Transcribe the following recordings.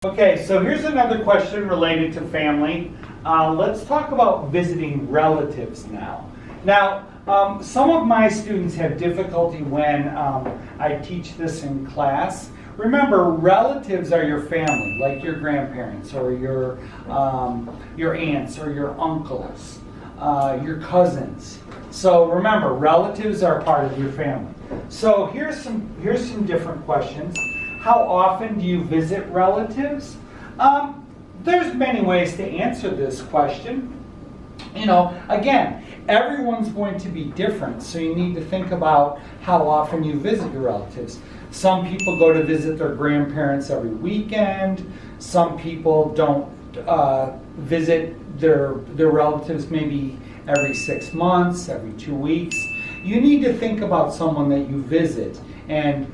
Okay, so here's another question related to family. Let's talk about visiting relatives now. Now, some of my students have difficulty when I teach this in class. Remember, relatives are your family, like your grandparents or your aunts or your uncles, your cousins. So remember, relatives are part of your family. So here's some different questions. How often do you visit relatives? There's many ways to answer this question. You know, again, everyone's going to be different, so you need to think about how often you visit your relatives. Some people go to visit their grandparents every weekend. Some people don't visit their relatives maybe every 6 months, every 2 weeks. You need to think about someone that you visit and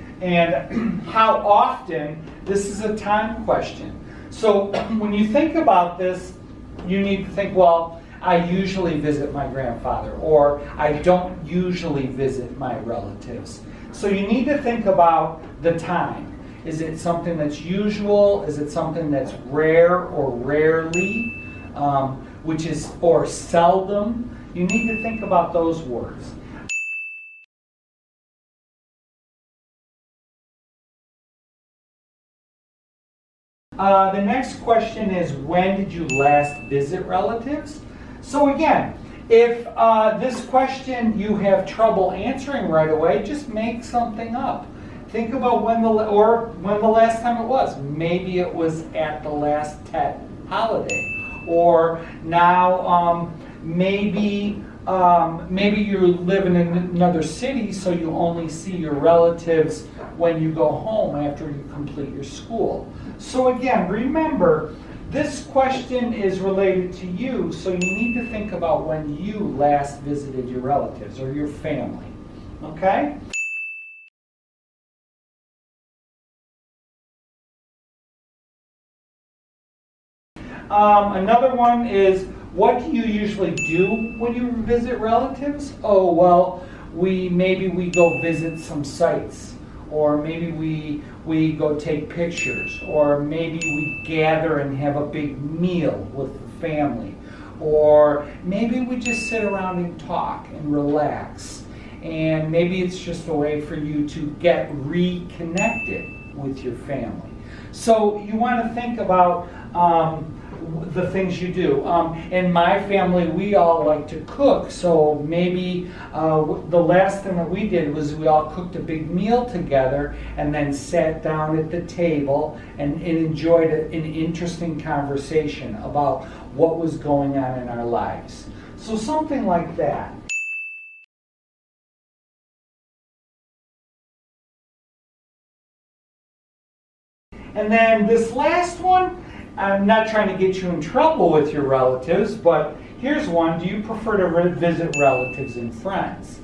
how often. This is a time question. So when you think about this, you need to think, well, I usually visit my grandfather, or I don't usually visit my relatives. So you need to think about the time. Is it something that's usual? Is it something that's rare or rarely? Or seldom? You need to think about those words. The next question is, when did you last visit relatives? So again, if this question you have trouble answering right away, just make something up. Think about when the last time it was. Maybe it was at the last Tet holiday, or now maybe you live in another city, so you only see your relatives when you go home after you complete your school. So again, remember, this question is related to you, so you need to think about when you last visited your relatives or your family. Okay? Another one is, what do you usually do when you visit relatives? Oh, well, maybe we go visit some sites, or maybe we go take pictures, or maybe we gather and have a big meal with the family, or maybe we just sit around and talk and relax, and maybe it's just a way for you to get reconnected with your family. So you want to think about the things you do. In my family, we all like to cook, so maybe the last thing that we did was we all cooked a big meal together and then sat down at the table and enjoyed an interesting conversation about what was going on in our lives. So something like that. And then this last one, I'm not trying to get you in trouble with your relatives, but here's one. Do you prefer to visit relatives and friends?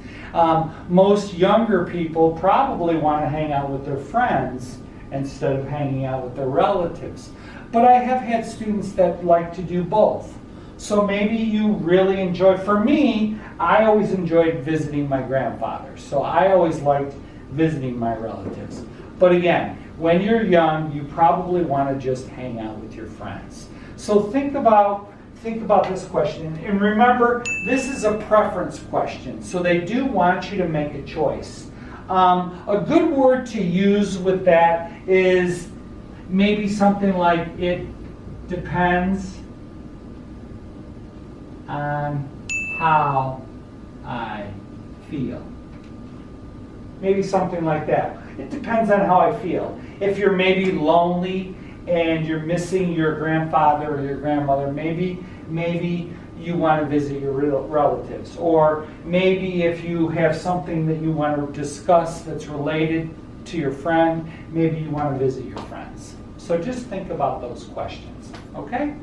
Most younger people probably want to hang out with their friends instead of hanging out with their relatives. But I have had students that like to do both. So maybe you really enjoy, for me, I always enjoyed visiting my grandfather. So I always liked visiting my relatives. But again, when you're young, you probably want to just hang out with your friends. So think about this question. And remember, this is a preference question. So they do want you to make a choice. A good word to use with that is maybe something like, it depends on how I feel. Maybe something like that. It depends on how I feel. If you're maybe lonely and you're missing your grandfather or your grandmother, maybe you want to visit your relatives. Or maybe if you have something that you want to discuss that's related to your friend, maybe you want to visit your friends. So just think about those questions, okay?